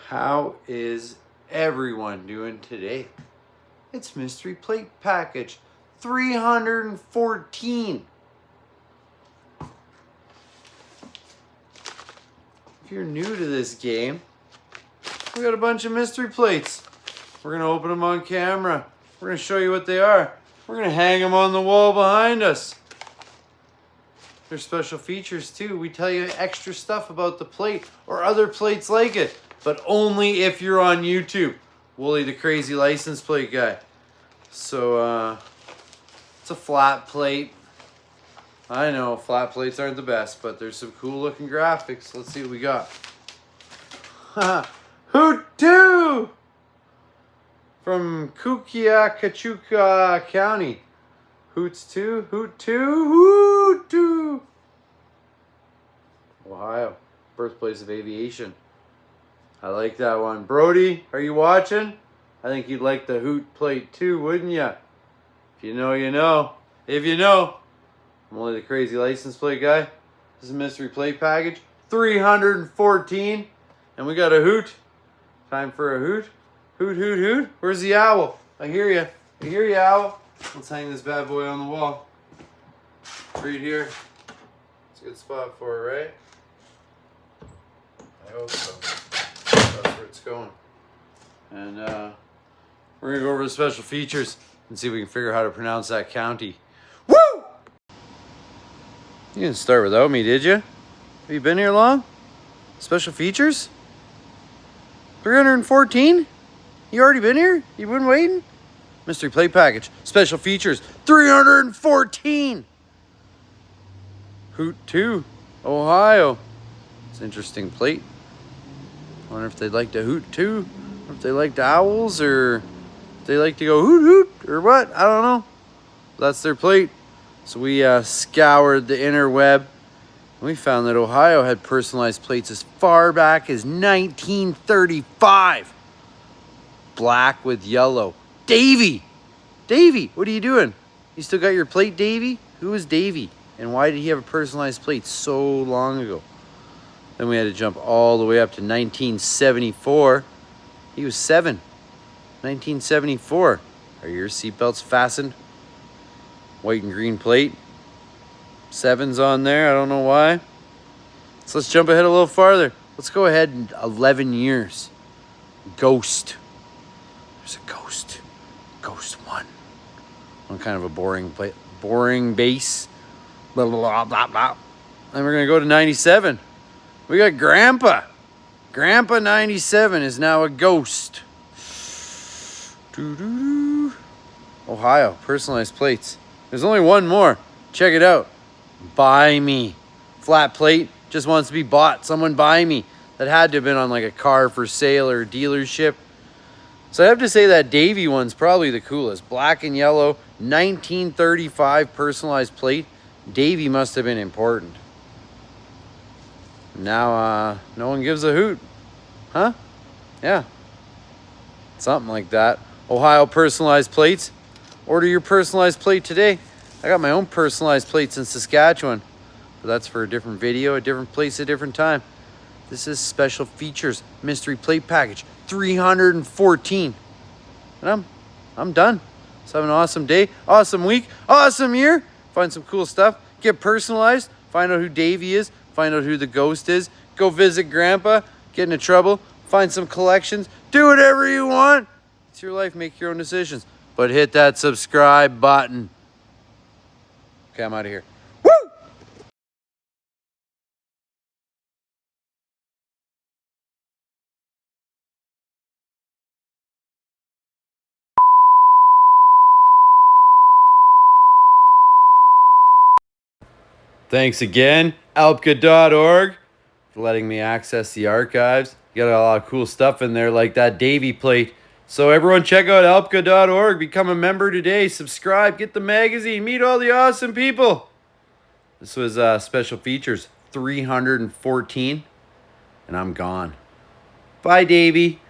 How is everyone doing today? It's Mystery Plate Package 314. If you're new to this game, we got a bunch of mystery plates. We're going to open them on camera. We're going to show you what they are. We're going to hang them on the wall behind us. There's special features too. We tell you extra stuff about the plate or other plates like it, but only if you're on YouTube. Wooly the Crazy License Plate Guy. So, it's a flat plate. I know flat plates aren't the best, but there's some cool looking graphics. Let's see what we got. Hoot 2! From Kukiakachuka County. Hoots 2, Hoot 2, Hoot 2! Ohio, birthplace of aviation. I like that one. Brody, are you watching? I think you'd like the Hoot plate too, wouldn't ya? If you know, you know. If you know, I'm only the Crazy License Plate Guy. This is a Mystery Plate Package 314, and we got a Hoot. Time for a Hoot. Hoot, hoot, hoot. Where's the owl? I hear you. I hear you, owl. Let's hang this bad boy on the wall. Right here. It's a good spot for it, right? I hope so. That's where it's going. And we're going to go over the special features and see if we can figure out how to pronounce that county. Woo! You didn't start without me, did you? Have you been here long? Special features? 314? You already been here? You been waiting? Mystery Plate Package. Special features. 314! Hoot 2. Ohio. It's an interesting plate. I wonder if they'd like to hoot too. Or if they like the owls, or if they like to go hoot hoot, or what. I don't know. That's their plate. So we scoured the interweb. And we found that Ohio had personalized plates as far back as 1935. Black with yellow. Davy! Davy, what are you doing? You still got your plate, Davy? Who is Davy? And why did he have a personalized plate so long ago? Then we had to jump all the way up to 1974. He was 7. 1974. Are your seatbelts fastened? White and green plate. 7's on there. I don't know why. So let's jump ahead a little farther. Let's go ahead in 11 years. Ghost. There's a Ghost. Ghost 1. One kind of a boring plate. Boring base. Blah, blah, blah, blah. Then we're going to go to 97. We got Grandpa. Grandpa 97 is now a Ghost. Doo-doo-doo. Ohio, personalized plates. There's only one more. Check it out. Buy me. Flat plate, just wants to be bought. Someone buy me. That had to have been on like a car for sale or dealership. So I have to say that Davy one's probably the coolest. Black and yellow, 1935 personalized plate. Davy must have been important. Now, no one gives a hoot. Huh? Yeah. Something like that. Ohio personalized plates. Order your personalized plate today. I got my own personalized plates in Saskatchewan. But that's for a different video, a different place, a different time. This is Special Features Mystery Plate Package 314. And I'm done. Let's have an awesome day, awesome week, awesome year. Find some cool stuff. Get personalized. Find out who Davy is. Find out who the Ghost is. Go visit Grandpa. Get into trouble. Find some collections. Do whatever you want. It's your life. Make your own decisions. But hit that subscribe button. Okay, I'm out of here. Woo! Thanks again, alpka.org, for letting me access the archives. You got a lot of cool stuff in there, like that Davy plate. So everyone check out alpka.org. Become a member today. Subscribe. Get the magazine. Meet all the awesome people. This was Special Features 314. And I'm gone. Bye, Davy.